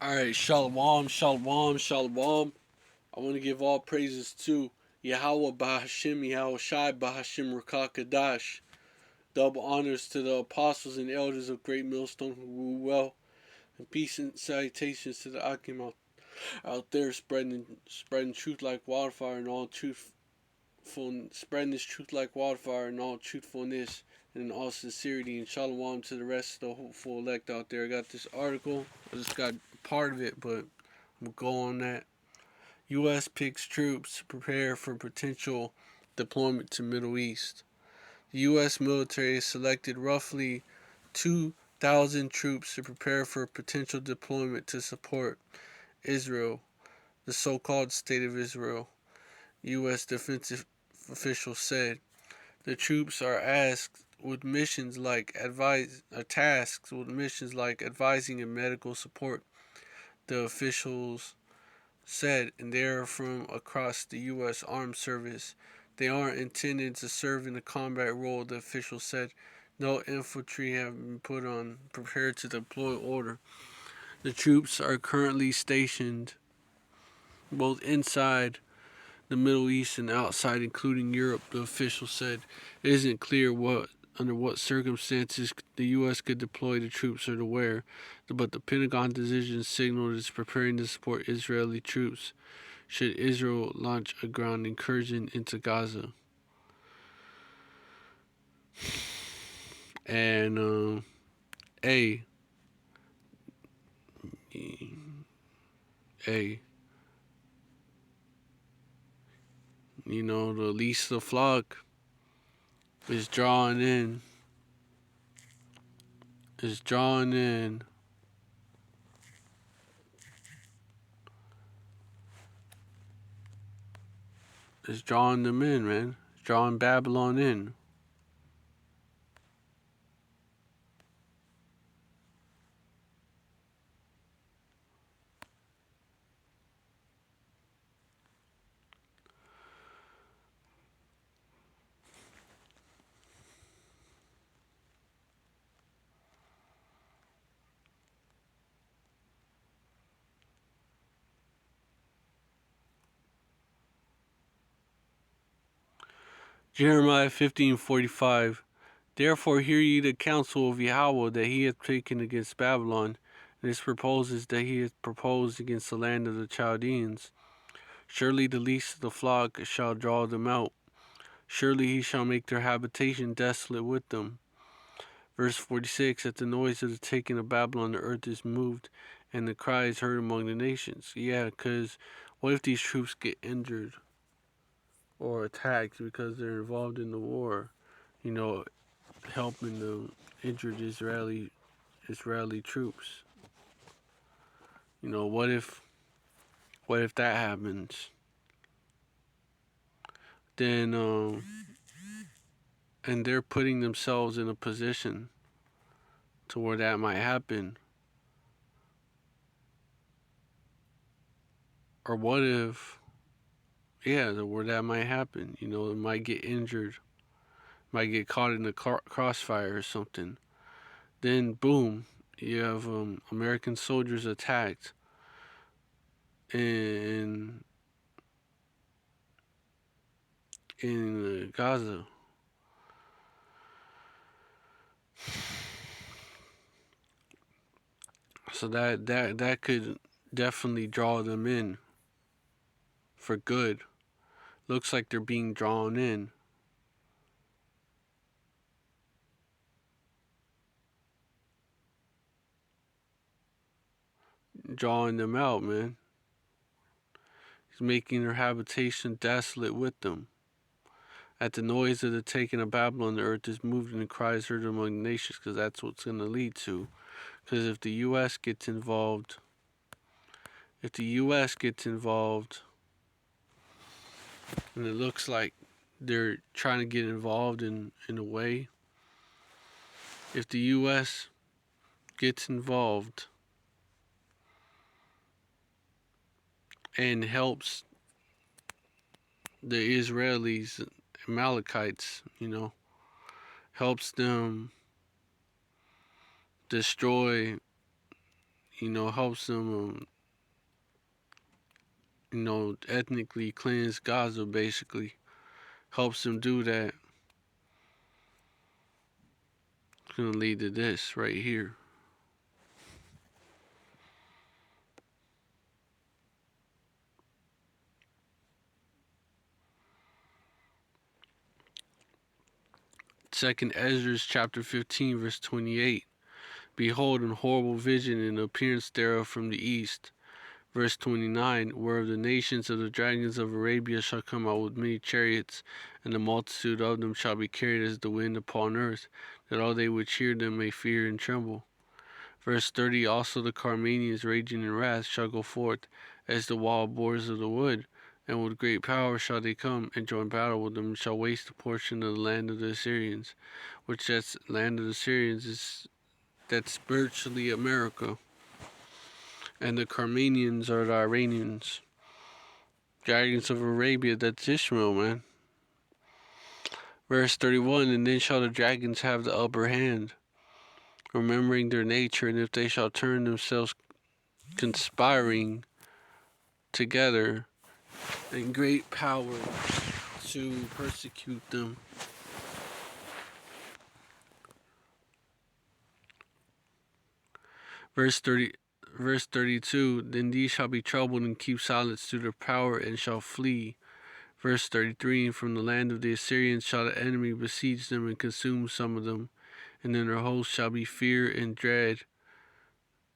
Alright, Shalom, Shalom, Shalom. I want to give all praises to Yahweh Bahashim, Yahweh Shai Bahashim Rakakadash. Double honors to the apostles and elders of Great Millstone who rule well. And peace and salutations to the Akim out there spreading truth like wildfire and all spreading this truth like wildfire and all truthfulness and in all sincerity, and shalom to the rest of the hopeful elect out there. I got this article. I just got part of it, but I'm gonna go on that. U.S. picks troops to prepare for potential deployment to Middle East. The U.S. military has selected roughly 2,000 troops to prepare for potential deployment to support Israel, the so-called State of Israel. U.S. defense officials said the troops are tasked with missions like advising and medical support. The officials said, and they are from across the U.S. Armed Service. They aren't intended to serve in a combat role, the official said. No infantry have been prepared to deploy order. The troops are currently stationed both inside the Middle East and outside, including Europe, the official said. It isn't clear under what circumstances the U.S. could deploy the troops or to where, but the Pentagon decision signaled it's preparing to support Israeli troops should Israel launch a ground incursion into Gaza. And a a the least the flock is drawing in is drawing in is drawing them in, man. It's drawing Babylon in. Jeremiah 15:45. Therefore hear ye the counsel of Yahweh that he hath taken against Babylon, and his proposals that he hath proposed against the land of the Chaldeans. Surely the least of the flock shall draw them out. Surely he shall make their habitation desolate with them. Verse 46, at the noise of the taking of Babylon, the earth is moved, and the cry is heard among the nations. Yeah, because what if these troops get injured or attacked because they're involved in the war? Helping the injured Israeli troops. What if that happens? Then and they're putting themselves in a position to where that might happen. Or what if, where that might happen? It might get injured, might get caught in a crossfire or something. Then boom, you have American soldiers attacked in Gaza. So that could definitely draw them in for good. Looks like they're being drawn in. Drawing them out, man. He's making their habitation desolate with them. At the noise of the taking of Babylon, the earth is moved and the cries heard among the nations, because that's what's going to lead to. Because if the U.S. gets involved, and it looks like they're trying to get involved in a way, if the U.S. gets involved and helps the Israelis, Amalekites, helps them destroy, helps them, ethnically cleanse Gaza, basically. Helps them do that. It's going to lead to this right here. Second Ezra chapter 15 verse 28. Behold, an horrible vision and appearance thereof from the east. Verse 29, whereof the nations of the dragons of Arabia shall come out with many chariots, and the multitude of them shall be carried as the wind upon earth, that all they which hear them may fear and tremble. Verse 30, also the Carmanians raging in wrath shall go forth as the wild boars of the wood, and with great power shall they come and join battle with them, and shall waste a portion of the land of the Assyrians, which that's land of the Assyrians is that's spiritually America. And the Carmanians are the Iranians. Dragons of Arabia, that's Ishmael, man. Verse 31, and then shall the dragons have the upper hand, remembering their nature, and if they shall turn themselves conspiring together in great power to persecute them. Verse 32, then these shall be troubled and keep silence through their power and shall flee. Verse 33, and from the land of the Assyrians shall the enemy besiege them and consume some of them, and in their host shall be fear and dread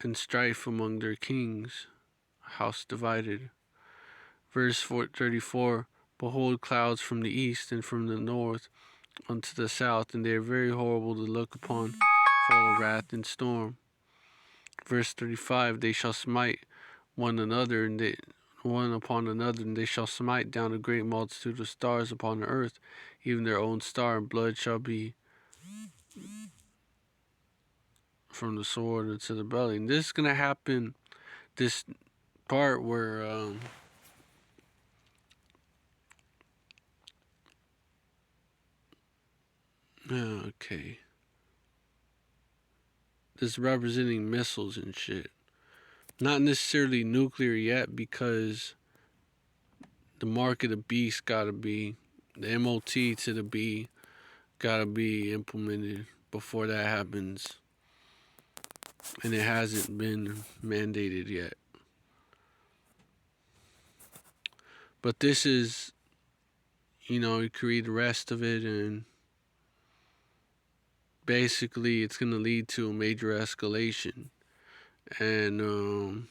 and strife among their kings, house divided. Verse 34, behold clouds from the east and from the north unto the south, and they are very horrible to look upon, full of wrath and storm. Verse 35, they shall smite one another, and they one upon another, and they shall smite down a great multitude of stars upon the earth, even their own star, and blood shall be from the sword into the belly. And this is going to happen, this part where okay, this is representing missiles and shit. Not necessarily nuclear yet, because the mark of the beast gotta be, the MOT to the B gotta be implemented before that happens. And it hasn't been mandated yet. But this is, you can read the rest of it, and basically it's going to lead to a major escalation. And,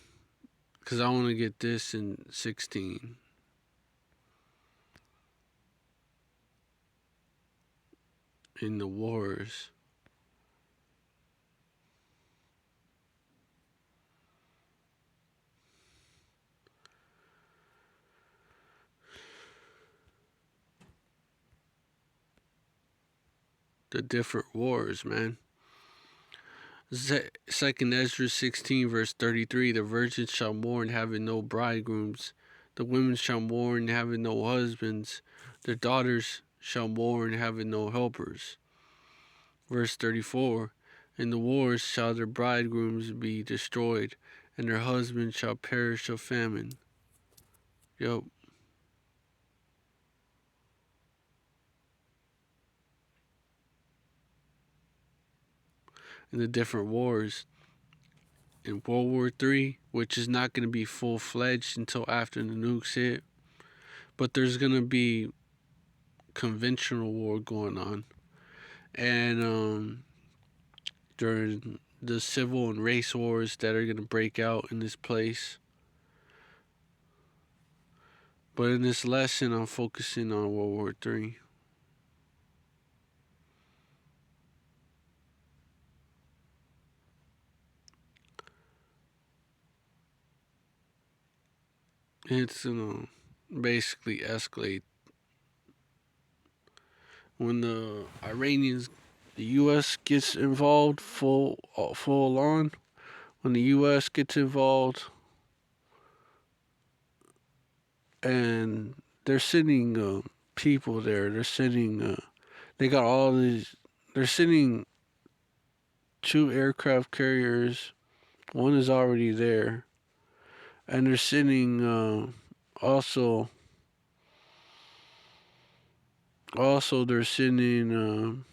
because I want to get this in 16. In the wars. The different wars, man. Second Ezra 16 verse 33, the virgins shall mourn having no bridegrooms, the women shall mourn having no husbands, their daughters shall mourn having no helpers. Verse 34, in the wars shall their bridegrooms be destroyed, and their husbands shall perish of famine. Yup. In the different wars. In World War III, which is not going to be full-fledged until after the nukes hit, but there's going to be conventional war going on. And during the civil and race wars that are going to break out in this place. But in this lesson, I'm focusing on World War III. It's basically escalate when the Iranians, the U.S. gets involved full on. When the U.S. gets involved, and they're sending people there. They're sending. They got all these. They're sending 2 aircraft carriers, One is already there, and they're sending also they're sending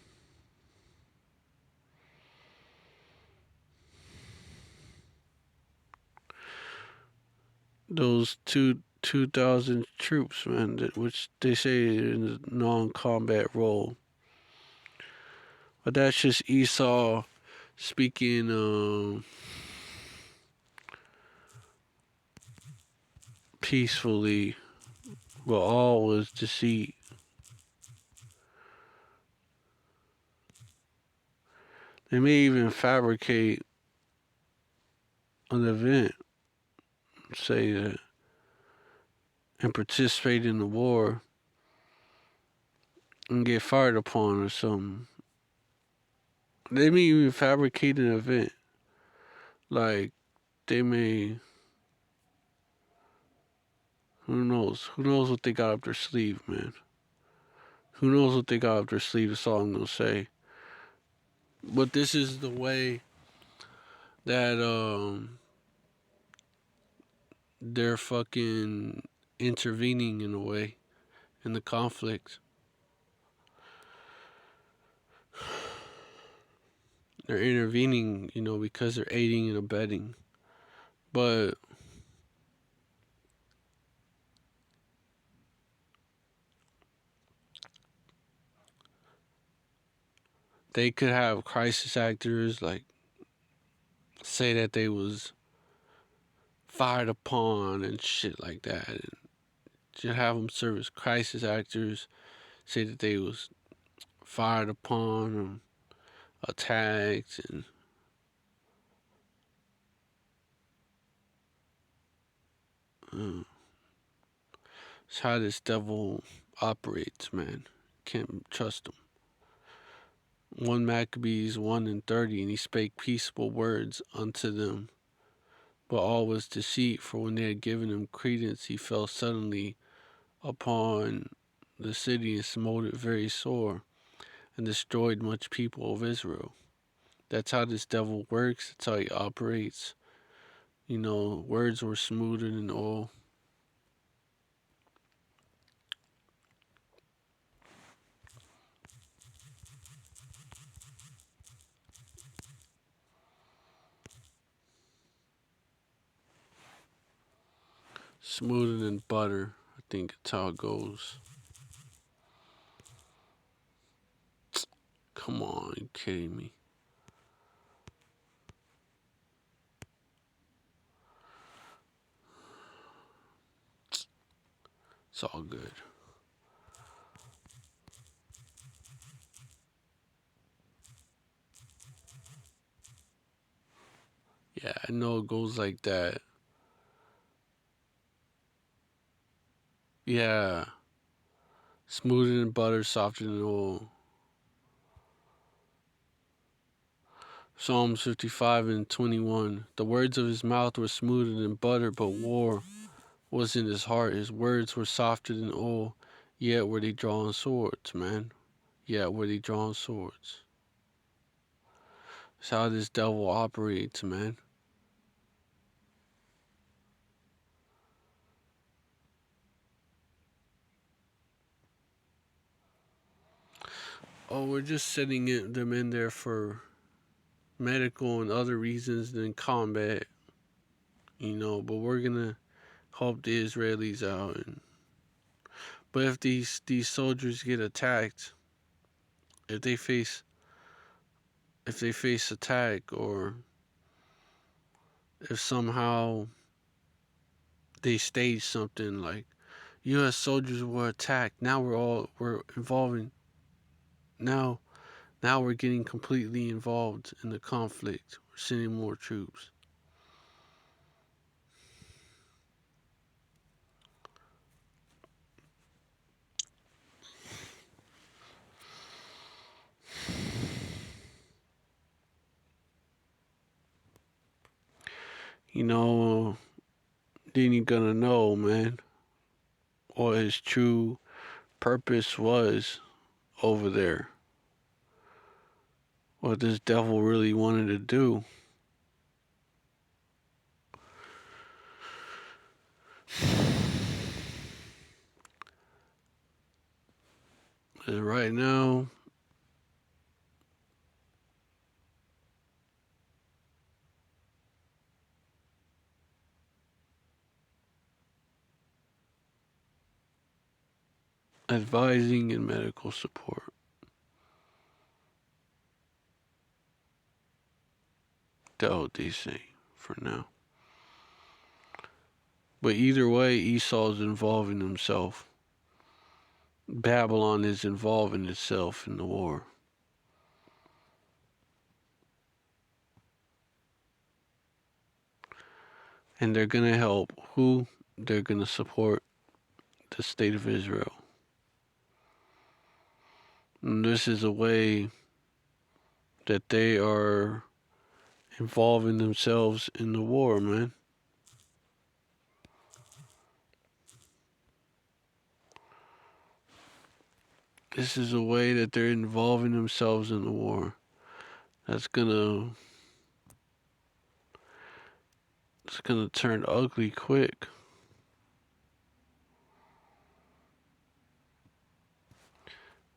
those 2,000 troops, man, which they say in a non-combat role. But that's just Esau speaking peacefully, but all was deceit. They may even fabricate an event, say that, and participate in the war and get fired upon or something. They may even fabricate an event. Like, they may. Who knows? Who knows what they got up their sleeve, man? Who knows what they got up their sleeve? That's all I'm gonna say. But this is the way that they're fucking intervening in a way in the conflict. They're intervening, because they're aiding and abetting. But they could have crisis actors like say that they was fired upon and shit like that. And just have them serve as crisis actors, say that they was fired upon and attacked, and uh, it's how this devil operates, man. Can't trust him. 1 Maccabees 1:30, and he spake peaceable words unto them. But all was deceit, for when they had given him credence, he fell suddenly upon the city and smote it very sore, and destroyed much people of Israel. That's how this devil works. That's how he operates. Words were smoother than oil. Smoother than butter. I think that's how it goes. Come on, you kidding me? It's all good. Yeah, I know it goes like that. Yeah. Smoother than butter, softer than oil. Psalms 55:21. The words of his mouth were smoother than butter, but war was in his heart. His words were softer than oil, yet were they drawing swords, man. Yet were they drawing swords. That's how this devil operates, man. Oh, we're just setting them in there for medical and other reasons than combat, but we're gonna help the Israelis out. But if these soldiers get attacked, if they face attack, or if somehow they stage something like U.S. soldiers were attacked, now we're involving now we're getting completely involved in the conflict. We're sending more troops. Then you're gonna know, man, what his true purpose was over there. What this devil really wanted to do. And right now, advising and medical support. That's what they say for now. But either way, Esau is involving himself. Babylon is involving itself in the war. And they're going to help who? They're going to support the state of Israel. And this is a way that they are involving themselves in the war, man. This is a way that they're involving themselves in the war. That's gonna it's gonna turn ugly quick.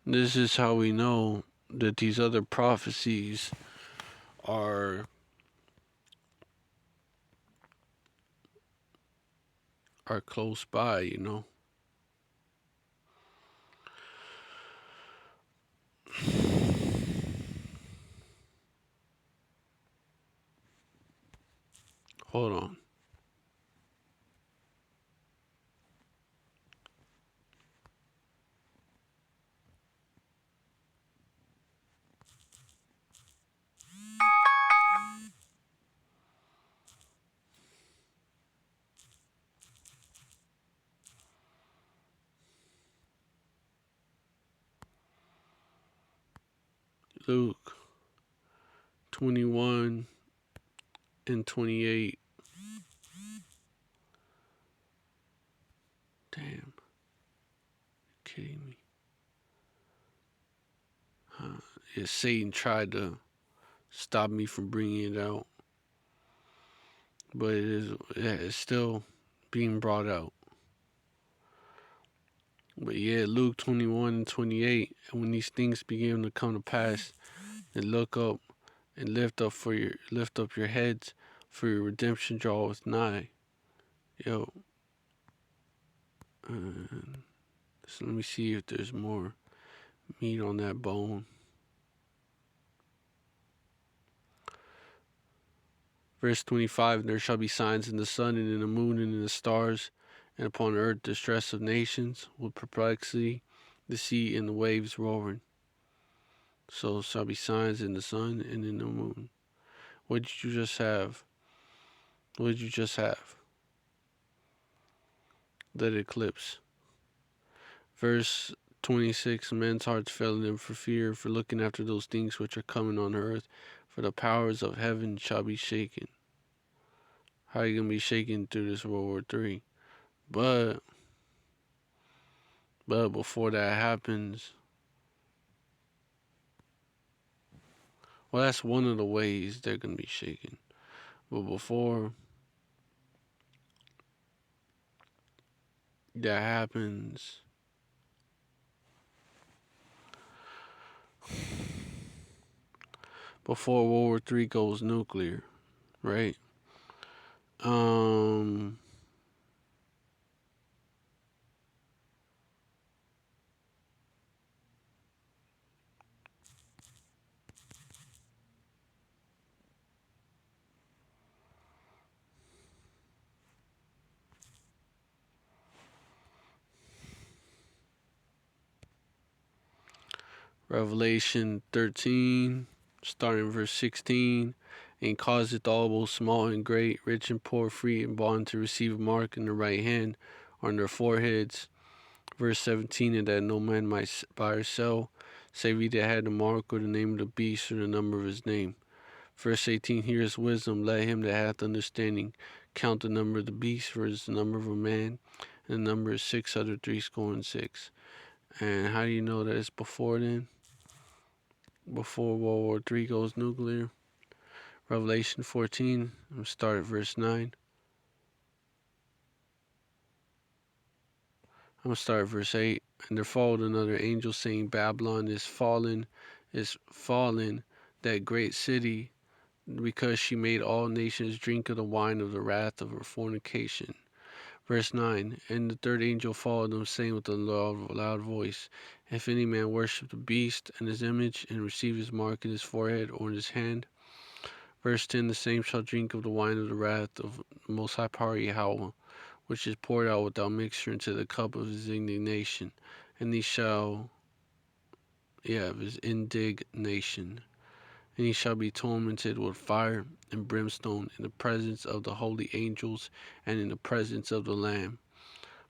This is how we know that these other prophecies are close by, you know. Hold on. Luke 21 and 28. Damn. You kidding me? Yeah, Satan tried to stop me from bringing it out, but it's still being brought out. But yeah, Luke 21 and 28. And when these things begin to come to pass, then look up and lift up your heads, for your redemption draweth nigh. Yo, so let me see if there's more meat on that bone. Verse 25, and there shall be signs in the sun and in the moon and in the stars, and upon earth distress of nations, with perplexity, the sea and the waves roaring. So shall be signs in the sun and in the moon. What did you just have? What did you just have? That eclipse. Verse 26, men's hearts failing them for fear, for looking after those things which are coming on earth, for the powers of heaven shall be shaken. How are you going to be shaken through this World War III? But before that happens, well, that's one of the ways they're going to be shaken. But before that happens, before World War III goes nuclear, right? Revelation 13, starting verse 16, and causeth all, both small and great, rich and poor, free and bond, to receive a mark in their right hand or on their foreheads. Verse 17, and that no man might buy or sell, save he that had the mark or the name of the beast or the number of his name. Verse 18, here is wisdom, let him that hath understanding count the number of the beast, for it is the number of a man, and the number is 666. And how do you know that it's before then? Before World War III goes nuclear. Revelation 14, I'm start at verse 9. I'm gonna start at verse 8. And there followed another angel saying, Babylon is fallen, that great city, because she made all nations drink of the wine of the wrath of her fornication. Verse 9. And the third angel followed them, saying with a loud voice, If any man worship the beast and his image, and receive his mark in his forehead or in his hand. Verse 10. The same shall drink of the wine of the wrath of the Most High Power Yahweh, which is poured out without mixture into the cup of his indignation. And he shall, of his indignation. And he shall be tormented with fire and brimstone in the presence of the holy angels and in the presence of the Lamb.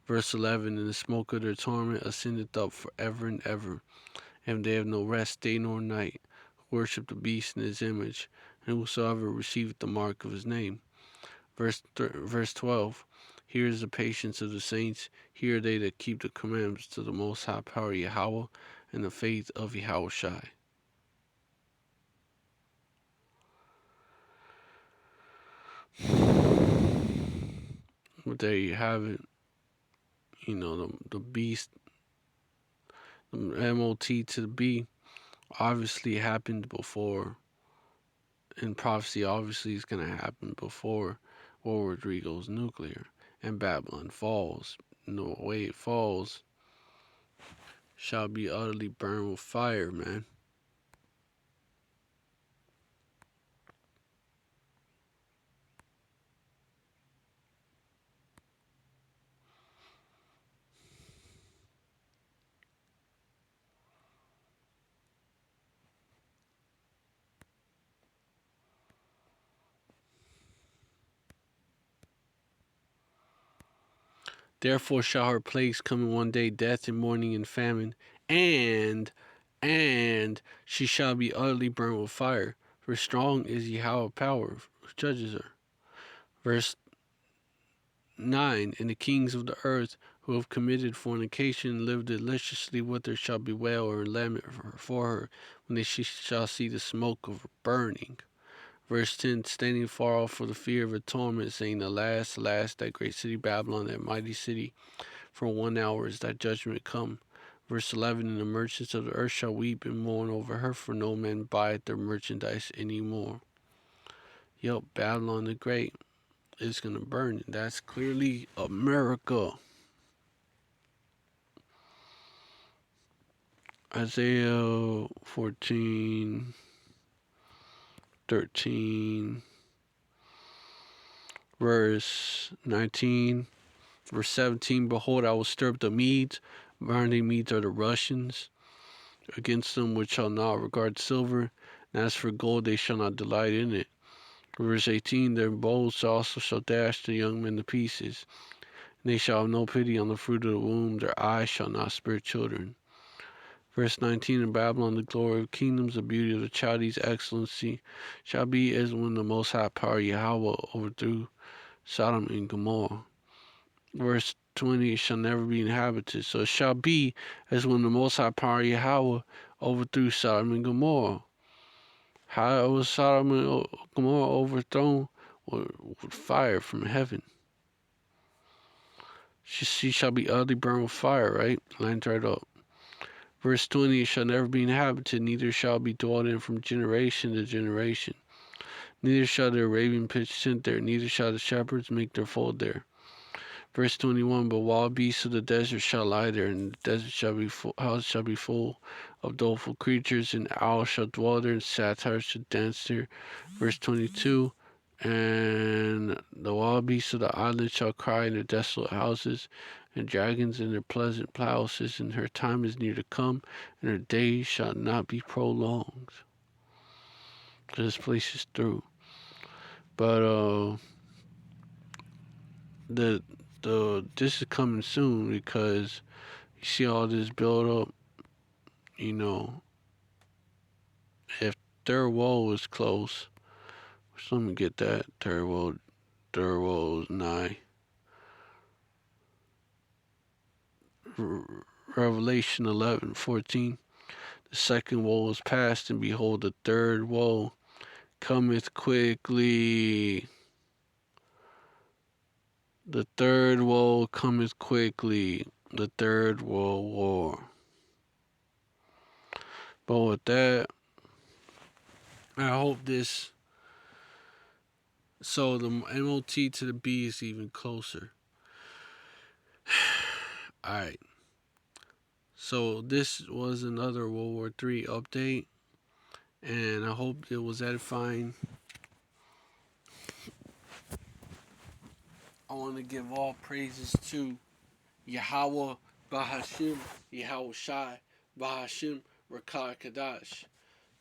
Verse 11. And the smoke of their torment ascendeth up for ever and ever, and they have no rest day nor night, who worship the beast in his image, and whosoever receiveth the mark of his name. Verse 12. Here is the patience of the saints. Here are they that keep the commandments to the Most High Power Yahweh, and the faith of Yahushai. But there you have it. The beast, the MOT to the B, obviously happened before, and prophecy obviously is going to happen before World War III goes nuclear and Babylon falls. No way it falls shall be utterly burned with fire, man. Therefore shall her plagues come in one day, death and mourning and famine, and she shall be utterly burned with fire. For strong is Yahweh power, who judges her. Verse 9. And the kings of the earth who have committed fornication and lived deliciously with her shall bewail or lament for her when they shall see the smoke of her burning. Verse 10. Standing far off for the fear of a torment, saying, Alas, alas, that great city Babylon, that mighty city, for 1 hour is that judgment come. Verse 11. And the merchants of the earth shall weep and mourn over her, for no man buyeth their merchandise any more. Yup, Babylon the Great is going to burn. That's clearly America. Isaiah 14:13, verse 19, verse 17. Behold, I will stir up the Medes. Binding Medes are the Russians. Against them which shall not regard silver, and as for gold, they shall not delight in it. Verse 18. Their bows also shall dash the young men to pieces, and they shall have no pity on the fruit of the womb. Their eyes shall not spare children. Verse 19. In Babylon the glory of kingdoms, the beauty of the Chaldees' excellency, shall be as when the Most High Power Yahweh overthrew Sodom and Gomorrah. Verse 20. It shall never be inhabited. So it shall be as when the Most High Power Yahweh overthrew Sodom and Gomorrah. How was Sodom and Gomorrah overthrown? With fire from heaven. She shall be utterly burned with fire, right? Lines right up. Verse 20. It shall never be inhabited, neither shall be dwelt in from generation to generation. Neither shall their raven pitch tent there, neither shall the shepherds make their fold there. Verse 21. But wild beasts of the desert shall lie there, and the desert house shall be full of doleful creatures, and owls shall dwell there, and satyrs shall dance there. Verse 22. And the wild beasts of the island shall cry in their desolate houses, and dragons in their pleasant palaces, and her time is near to come, and her days shall not be prolonged. This place is through. But this is coming soon, because you see all this build up. If third woe is close, so let me get that. Third woe is nigh. Revelation 11:14. The second woe is past, and behold, the third woe cometh quickly. The third woe cometh quickly. the Third World War. But with that, I hope this. So the MOT to the B is even closer. Alright. So this was another World War III update. And I hope it was edifying. I want to give all praises to Yahweh Bahashim, Yahweh Shai, Bahashim, Rakah Kadash.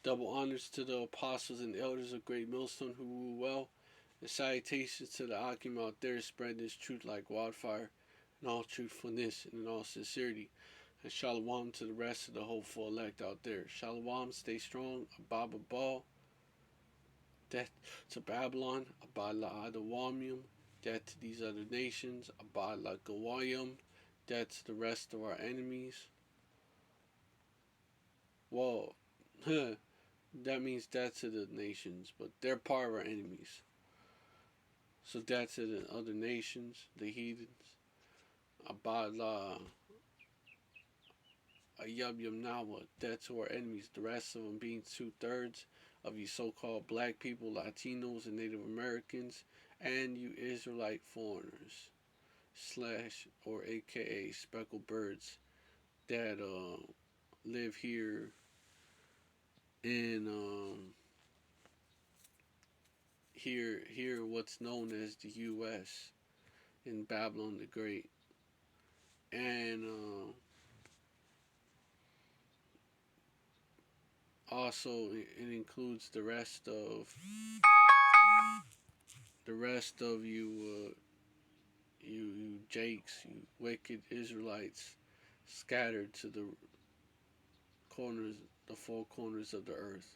Double honors to the apostles and elders of Great Millstone who rule well, and salutations to the Akim out there spreading this truth like wildfire, in all truthfulness and in all sincerity. And shalom to the rest of the hopeful elect out there. Shalom, stay strong, Ababa Ball, death to Babylon, Abala Adawamium, death to these other nations, Abala Gawayim, death to the rest of our enemies. Well, that means death to the nations, but they're part of our enemies. So death to the other nations, the heathens. Abala Ayub Yamnawa, death to our enemies, the rest of them being 2/3 of you so called black people, Latinos, and Native Americans, and you Israelite foreigners, slash, or aka speckled birds that live here in here what's known as the U.S. in Babylon the Great, and also it includes the rest of you you Jakes, you wicked Israelites, scattered to the corners, the four corners of the earth,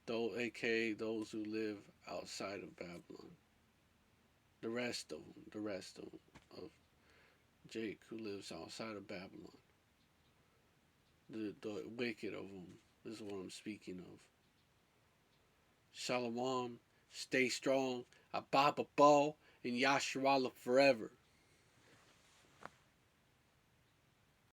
though aka those who live outside of Babylon. The rest of them of Jake who lives outside of Babylon. The wicked of them is what I'm speaking of. Shalom, stay strong, Ababa Ball, and Yasharallah forever.